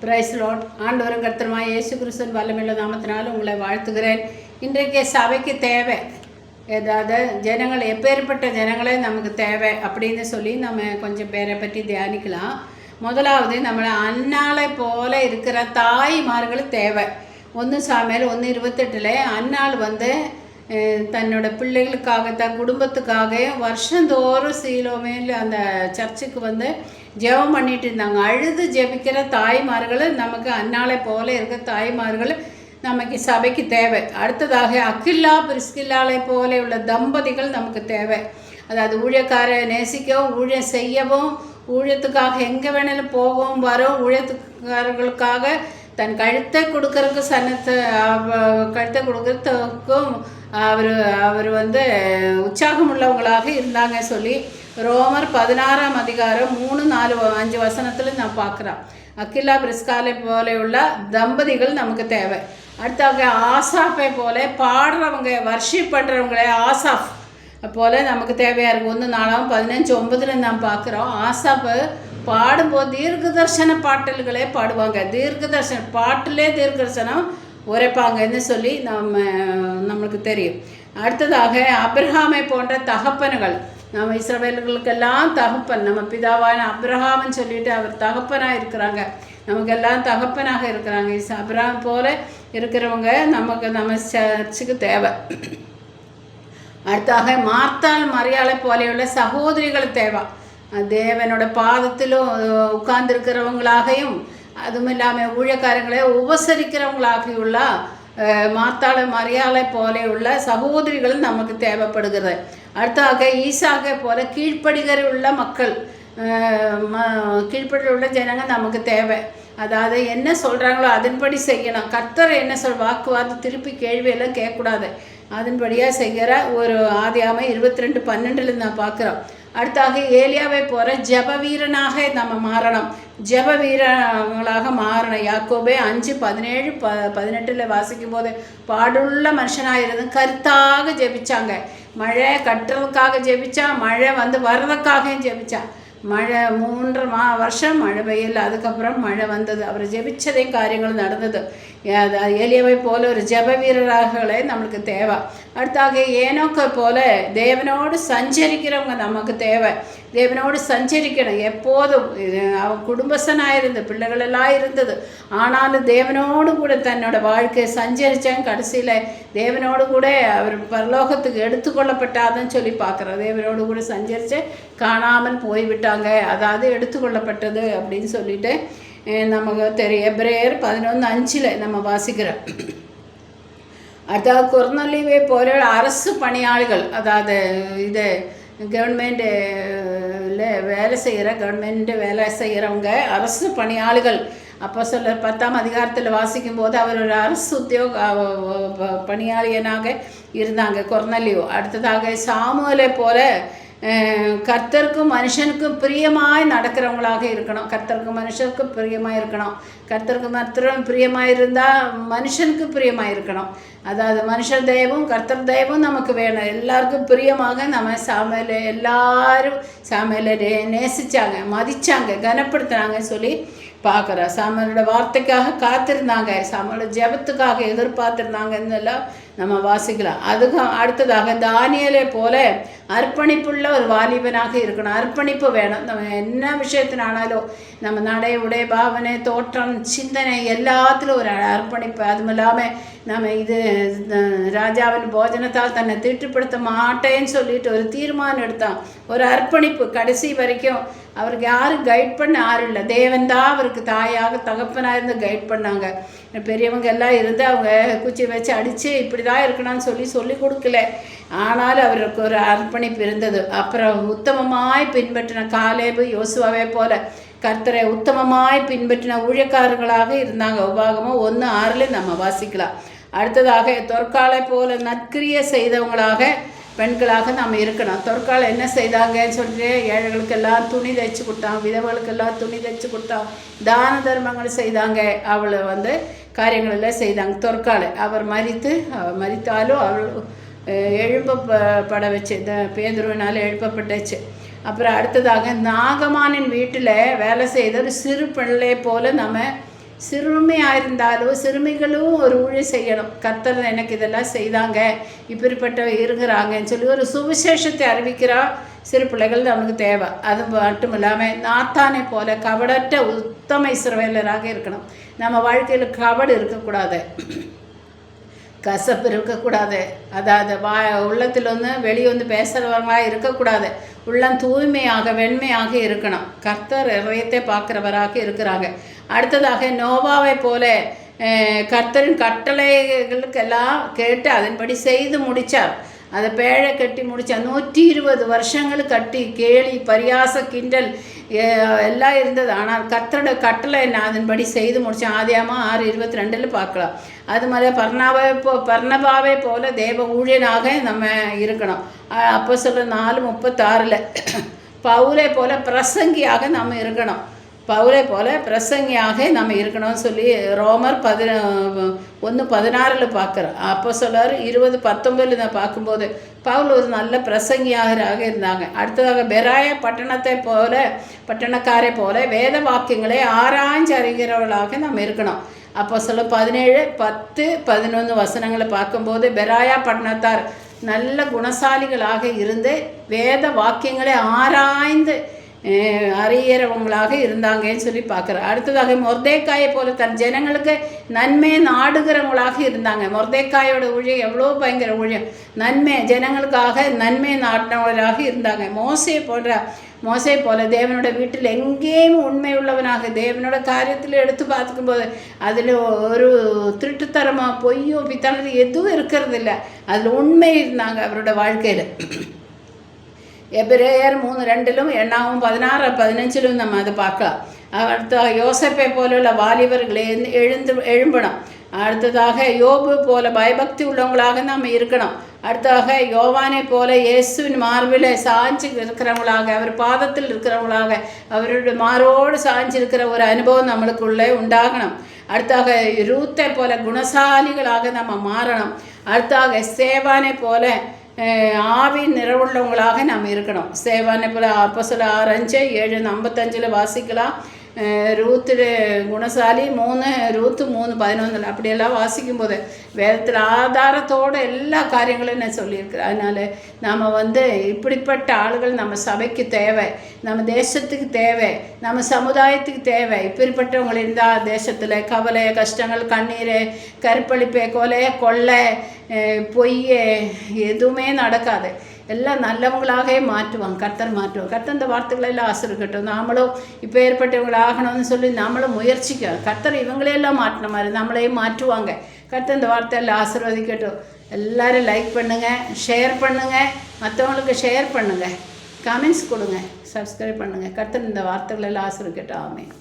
Price Lord. ஆண்டவரும் கர்த்தருமாய் இயேசு கிறிஸ்துவின் வல்லமையுள்ள நாமத்தினால் உங்களை வாழ்த்துகிறேன். இன்றைக்கு சபைக்கு தேவை ஏதாவது ஜனங்கள், எப்பேற்பட்ட ஜனங்களே நமக்கு தேவை அப்படின்னு சொல்லி நம்ம கொஞ்சம் பேரை பற்றி தியானிக்கலாம். முதலாவது, நம்மளை அன்னாளை போல இருக்கிற தாய்மார்கள் தேவை. 1 சாமுவேல் 1:28 அன்னாள் தன்னோட பிள்ளைகளுக்காக, தன் குடும்பத்துக்காக வருஷந்தோறும் சீலோமேல் அந்த சர்ச்சுக்கு ஜெபம் பண்ணிட்டு இருந்தாங்க. அழுது ஜெபிக்கிற தாய்மார்கள் நமக்கு அன்னாளை போல இருக்க தாய்மார்கள் நமக்கு சபைக்கு தேவை. அடுத்ததாக அக்கில்லா பிரிஸ்கில்லாலை போல உள்ள தம்பதிகள் நமக்கு தேவை. அதாவது ஊழியக்காரை நேசிக்கவும், ஊழியம் செய்யவும், ஊழியத்துக்காக எங்கே வேணாலும் போகவும் வரும், ஊழியத்துக்காரர்களுக்காக தன் கழுத்தை கொடுக்கறதுக்கு கழுத்தை கொடுக்கறதுக்கும் அவர் உற்சாகம் உள்ளவங்களாக இருந்தாங்க சொல்லி ரோமர் 16ஆம் அதிகாரம் 3, 4, 5 வசனத்தில் நான் பார்க்குறேன். அக்கில்லா பிரிஸ்காலை போல உள்ள தம்பதிகள் நமக்கு தேவை. அடுத்தாக ஆசாப்பை போல பாடுறவங்க, வர்ஷிப் பண்ணுறவங்களே ஆசாப் போல் நமக்கு தேவையாக இருக்குது. 1 நாளாம் 15:9 நாம் பார்க்குறோம். ஆசாப்பு பாடும்போது தீர்க்கதர்சன பாட்டல்களே பாடுவாங்க. தீர்க்கதர்சன பாட்டிலே தீர்க்கதர்சனம் உரைப்பாங்கன்னு சொல்லி நம்மளுக்கு தெரியும். அடுத்ததாக அப்ரஹாமை போன்ற தகப்பன்கள், நம்ம இஸ்ரவேலர்களுக்கெல்லாம் தகப்பன், நம்ம பிதாவான அப்ரஹாம்னு சொல்லிட்டு அவர் தகப்பனாக இருக்கிறாங்க, நமக்கெல்லாம் தகப்பனாக இருக்கிறாங்க. அப்ரஹாம் போல இருக்கிறவங்க நம்ம சர்ச்சுக்கு தேவை. அடுத்தாக மார்த்தாள் மரியாளை போലെയുള്ള சகோதரிகள் தேவை. தேவனோட பாதத்திலும் உட்கார்ந்துருக்கிறவங்களாகவும், அதுவும் இல்லாமல் ஊழியக்காரங்களை உபசரிக்கிறவங்களாகியுள்ள மார்த்தாளை மரியாளை போல உள்ள சகோதரிகளும் நமக்கு தேவைப்படுகிறது. அடுத்தாக ஈசாக்கை போல கீழ்ப்படுகிற உள்ள மக்கள், கீழ்ப்படி உள்ள ஜனங்கள் நமக்கு தேவை. அதாவது என்ன சொல்கிறாங்களோ அதன்படி செய்யணும். கர்த்தர் என்ன வாக்குவாதம் திருப்பி கேள்வியெல்லாம் கேட்கக்கூடாது, அதன்படியாக செய்கிற ஒரு ஆதியாகமம் 22:12 நான் பார்க்குறோம். அடுத்தாக ஏலியாவை போகிற ஜப வீரனாக நம்ம மாறணும், ஜப வீரர்களாக மாறணும். யாக்கோபே 5:17-18 வாசிக்கும் போது பாடுள்ள மனுஷனாக இருந்து கருத்தாக ஜெபிச்சாங்க. மழை கட்டுறதுக்காக ஜெபிச்சா, மழை வர்றதுக்காகவும் ஜெபிச்சா. மழை 3 வருஷம் மழை பெய்யல, அதுக்கப்புறம் மழை வந்தது. அவர் ஜெபிச்சதே காரியங்கள் நடந்தது. ஏலியாவை போல ஒரு ஜப வீரர்களே நம்மளுக்கு தேவை. அடுத்தாக ஏனோக்கை போல தேவனோடு சஞ்சரிக்கிறவங்க நமக்கு தேவை. தேவனோடு சஞ்சரிக்கணும் எப்போதும். அவன் குடும்பஸ்தனாக இருந்து பிள்ளைகளெல்லாம் இருந்தது, ஆனாலும் தேவனோடு கூட தன்னோட வாழ்க்கையை சஞ்சரித்தாங்க. கடைசியில் தேவனோடு கூட அவர் பரலோகத்துக்கு எடுத்துக்கொள்ளப்பட்டாதுன்னு சொல்லி பார்க்குறோம். தேவனோடு கூட சஞ்சரித்து காணாமல் போய்விட்டாங்க, அதாவது எடுத்துக்கொள்ளப்பட்டது அப்படின்னு சொல்லிட்டு நமக்கு தெரியும். எபிரேயர் 11:5 நம்ம வாசிக்கிறோம். அதாவது கொர்நேலியுவை போல அரசு பணியாளர்கள், அதாவது இது கவர்மெண்ட்டில் வேலை செய்கிறவங்க அரசு பணியாளர்கள். அப்போஸ்தலர் 10ஆம் அதிகாரத்தில் வாசிக்கும் போது அவர் ஒரு அரசு பணியாளியனாக இருந்தாங்க கொர்நேலியு. அடுத்ததாக சாமுவேலை போல கர்த்தருக்கும் மனுஷனுக்கும் பிரியமாய் நடக்கிறவங்களாக இருக்கணும். கர்த்தருக்கும் மனுஷனுக்கும் பிரியமாக இருக்கணும். கர்த்தருக்கு மாத்திரம் பிரியமாக இருந்தால் மனுஷனுக்கு பிரியமாக இருக்கணும். அதாவது மனுஷர் தெய்வம் கர்த்தர் தெய்வம் நமக்கு வேணும். எல்லாருக்கும் பிரியமாக நம்ம எல்லாரும் சாமுவேலை நேசித்தாங்க, மதித்தாங்க, கனப்படுத்தினாங்கன்னு சொல்லி பார்க்குறோம். சாமுவேலோட வார்த்தைக்காக காத்திருந்தாங்க, சாமுவேலோட ஜெபத்துக்காக எதிர்பார்த்துருந்தாங்கன்னு எல்லாம் நம்ம வாசிக்கலாம். அதுக்கும் அடுத்ததாக தானியேலை போல அர்ப்பணிப்புள்ள ஒரு வாலிபனாக இருக்கணும். அர்ப்பணிப்பு வேணும். நம்ம என்ன விஷயத்தினாலும் நம்ம நடை, உடை, பாவனை, தோற்றம், சிந்தனை எல்லாத்திலும் ஒரு அர்ப்பணிப்பு. அதுவும் இல்லாமல் நம்ம இது ராஜாவின் போஜனத்தால் தன்னை தீட்டுப்படுத்த மாட்டேன்னு சொல்லிட்டு ஒரு தீர்மானம் எடுத்தான். ஒரு அர்ப்பணிப்பு. கடைசி வரைக்கும் அவருக்கு யாரும் கைட் பண்ண யாரும் இல்லை, தேவன் தான் அவருக்கு தாயாக தகப்பனாக இருந்து கைட் பண்ணாங்க. பெரியவங்க எல்லாம் இருந்து அவங்க குச்சி வச்சு அடித்து இப்படி தான் இருக்கணும்னு சொல்லி கொடுக்கல, ஆனாலும் அவருக்கு ஒரு அர்ப்பணிப்பு இருந்தது. அப்புறம் உத்தமமாய் பின்பற்றின காலேபு யோசுவாவை போல கர்த்தரை உத்தமமாய் பின்பற்றின ஊழியக்காரர்களாக இருந்தாங்க. உபாகமம் 1:6 நம்ம வாசிக்கலாம். அடுத்ததாக தொற்காலை போல நற்கிரியை செய்தவங்களாக பெண்களாக நம்ம இருக்கணும். தொற்கால என்ன செய்தாங்கன்னு சொல்லிட்டு ஏழைகளுக்கெல்லாம் துணி தைச்சி கொடுத்தான், விதவர்களுக்கெல்லாம் துணி தைச்சி கொடுத்தான், தான தர்மங்கள் செய்தாங்க, அவளை காரியங்களெல்லாம் செய்தாங்க. தொற்காலை அவர் மரித்தாலும் அவள் எழுப்பப்பட வச்சு, பேதுருவினால் எழுப்பப்பட்டுச்சு. அப்புறம் அடுத்ததாக நாகமானின் வீட்டில் வேலை செய்த ஒரு சிறு பிள்ளை போல் நம்ம சிறுமியாக இருந்தாலும் சிறுமிகளும் ஒரு ஊழியம் செய்யணும். கர்த்தர் எனக்கு இதெல்லாம் செய்தாங்க, இப்படிப்பட்ட இருக்கிறாங்கன்னு சொல்லி ஒரு சுவிசேஷத்தை அறிவிக்கிறா சிறு பிள்ளைகள் நமக்கு தேவை. அது மட்டும் இல்லாமல் நாத்தானை போல கபடற்ற உத்தம இஸ்ரவேலராக இருக்கணும். நம்ம வாழ்க்கையில் கபடு இருக்கக்கூடாது, கசப்பு இருக்கக்கூடாது. அதாவது உள்ளத்தில் வெளியே பேசுகிறவங்களாக இருக்கக்கூடாது. உள்ளம் தூய்மையாக வெண்மையாக இருக்கணும். கர்த்தர் இதயத்தை பார்க்குறவராக இருக்கிறாங்க. அடுத்ததாக நோவாவை போல கர்த்தரின் கட்டளைகளுக்கெல்லாம் கேட்டு அதன்படி செய்து முடித்தார். அதை பேழை கட்டி முடித்தார். 120 வருஷங்கள் கட்டி கேலி பரியாச கிண்டல் எல்லாம் இருந்தது. ஆனால் கர்த்தரோட கட்டளை நான் அதன்படி செய்து முடித்தேன். ஆதியாகமம் 6:22 பார்க்கலாம். அது மாதிரி பர்னபாவை போல தேவ ஊழியனாக நம்ம இருக்கணும். அப்போஸ்தலர் 4:36 பவுலை போல பிரசங்கியாக நம்ம இருக்கணும். பவுலை போல பிரசங்கியாக நம்ம இருக்கணும்னு சொல்லி ரோமர் 1:16 பார்க்குறோம். அப்போஸ்தலர் 20:19 பார்க்கும்போது பவுல் ஒரு நல்ல பிரசங்கியாக இருந்தாங்க. அடுத்ததாக பெராயா பட்டணக்காரை போல வேத வாக்கியங்களை ஆராய்ச்சி அறிகிறவர்களாக நம்ம இருக்கணும். அப்போஸ்தலர் 17:10-11 வசனங்களை பார்க்கும்போது பெராயா பட்டணத்தார் நல்ல குணசாலிகளாக இருந்து வேத வாக்கியங்களை ஆராய்ந்து அறியறவங்களாக இருந்தாங்கன்னு சொல்லி பார்க்குறேன். அடுத்ததாக மொர்தேக்காயை போல தன் ஜனங்களுக்கு நன்மையை நாடுகிறவங்களாக இருந்தாங்க. மொர்தேக்காயோட ஊழியம் எவ்வளோ பயங்கர ஊழியம், நன்மை ஜனங்களுக்காக நன்மையை நாட்டினவர்களாக இருந்தாங்க. மோசே போல தேவனோட வீட்டில் எங்கேயும் உண்மை உள்ளவனாக தேவனோட காரியத்தில் எடுத்து பார்த்துக்கும்போது அதில் ஒரு திருட்டுத்தரமாக பொய்யோ பித்தானது எதுவும் இருக்கிறது இல்லை. அதில் உண்மை இருந்தாங்க அவரோட வாழ்க்கையில். எபிரேயர் 3:2 எண்ணாவும் 16-15 நம்ம அதை பார்க்கலாம். அடுத்த யோசேப்பை போல உள்ள வாலிபர்களை எழும்பணும். அடுத்ததாக யோபு போல பயபக்தி உள்ளவங்களாக நம்ம இருக்கணும். அடுத்ததாக யோவானை போல இயேசுவின் மார்பில் சாஞ்சு இருக்கிறவங்களாக, அவர் பாதத்தில் இருக்கிறவங்களாக, அவருடைய மாரோடு சாஞ்சு இருக்கிற ஒரு அனுபவம் நம்மளுக்குள்ளே உண்டாகணும். அடுத்தாக ரூத்தை போல குணசாலிகளாக நம்ம மாறணும். அடுத்தாக சேவானை போல ஆவின் நிறைவுள்ளவங்களாக நாம் இருக்கணும். சேவானை போல அப்போஸ்தலர் 6:5-7-55 வாசிக்கலாம். ரூத்து குணசாலி 3 ரூத்து 3:11 அப்படியெல்லாம் வாசிக்கும்போது வேதத்தில் ஆதாரத்தோடு எல்லா காரியங்களும் நான் சொல்லியிருக்கிறேன். அதனால் நாம் இப்படிப்பட்ட ஆளுகள் நம்ம சபைக்கு தேவை, நம்ம தேசத்துக்கு தேவை, நம்ம சமுதாயத்துக்கு தேவை. இப்படிப்பட்டவங்க இருந்தால் தேசத்தில் கவலை கஷ்டங்கள் கண்ணீர் கற்பழிப்பு கொலை கொள்ளை பொய் எதுவுமே நடக்காது. எல்லாம் நல்லவங்களாகவே மாற்றுவாங்க. கர்த்தர் மாற்றுவாங்க. கர்த்தர் இந்த வார்த்தைகளெல்லாம் ஆசீர்வதிக்கட்டும். நாமளும் இப்போ ஏற்பட்டவங்களாகணும்னு சொல்லி நாமளும் முயற்சிக்க கர்த்தர் இவங்களையெல்லாம் மாற்றின மாதிரி நம்மளையும் மாற்றுவாங்க. கர்த்தர் இந்த வார்த்தையெல்லாம் ஆசீர்வதிக்கட்டும். எல்லோரும் லைக் பண்ணுங்கள், ஷேர் பண்ணுங்கள், மற்றவங்களுக்கு ஷேர் பண்ணுங்கள், கமெண்ட்ஸ் கொடுங்க, சப்ஸ்கிரைப் பண்ணுங்கள். கர்த்தர் இந்த வார்த்தைகளெல்லாம் ஆசீர்வதிக்கட்டும். ஆமென்.